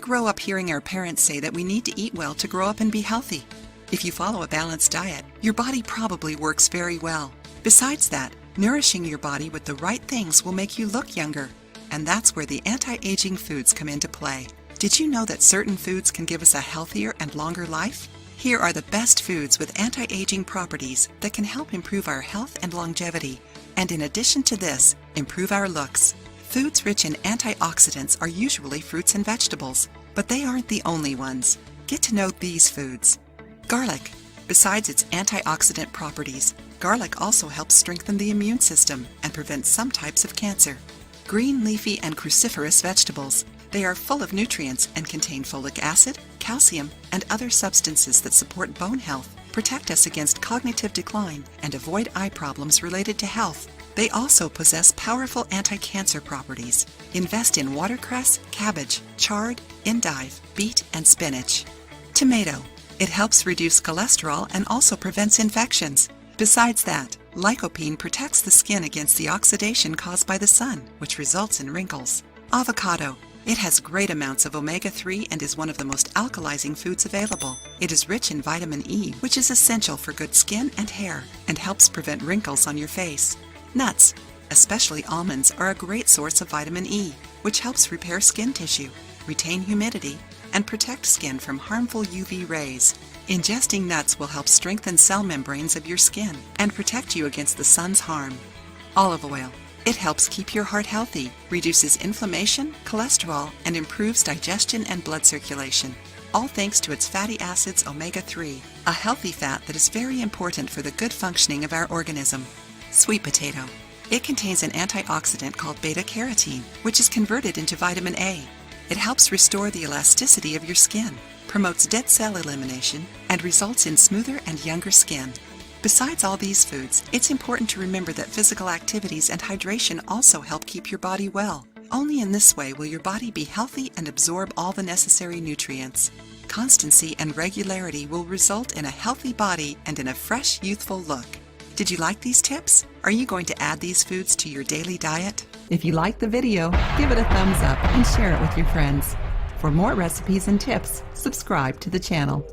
grow up hearing our parents say that we need to eat well to grow up and be healthy. If you follow a balanced diet, your body probably works very well. Besides that, nourishing your body with the right things will make you look younger. And that's where the anti-aging foods come into play. Did you know that certain foods can give us a healthier and longer life? Here are the best foods with anti-aging properties that can help improve our health and longevity, and in addition to this, improve our looks. Foods rich in antioxidants are usually fruits and vegetables, but they aren't the only ones. Get to know these foods. Garlic. Besides its antioxidant properties, garlic also helps strengthen the immune system and prevent some types of cancer. Green leafy and cruciferous vegetables. They are full of nutrients and contain folic acid, calcium, and other substances that support bone health, protect us against cognitive decline, and avoid eye problems related to health. They also possess powerful anti-cancer properties. Invest in watercress, cabbage, chard, endive, beet, and spinach. Tomato. It helps reduce cholesterol and also prevents infections. Besides that, lycopene protects the skin against the oxidation caused by the sun, which results in wrinkles. Avocado. It has great amounts of omega-3 and is one of the most alkalizing foods available. It is rich in vitamin E, which is essential for good skin and hair, and helps prevent wrinkles on your face. Nuts, especially almonds, are a great source of vitamin E, which helps repair skin tissue, retain humidity, and protect skin from harmful UV rays. Ingesting nuts will help strengthen cell membranes of your skin and protect you against the sun's harm. Olive oil. It helps keep your heart healthy, reduces inflammation, cholesterol, and improves digestion and blood circulation. All thanks to its fatty acids omega-3, a healthy fat that is very important for the good functioning of our organism. Sweet potato. It contains an antioxidant called beta-carotene, which is converted into vitamin A. It helps restore the elasticity of your skin, promotes dead cell elimination, and results in smoother and younger skin. Besides all these foods, it's important to remember that physical activities and hydration also help keep your body well. Only in this way will your body be healthy and absorb all the necessary nutrients. Constancy and regularity will result in a healthy body and in a fresh, youthful look. Did you like these tips? Are you going to add these foods to your daily diet? If you liked the video, give it a thumbs up and share it with your friends. For more recipes and tips, subscribe to the channel.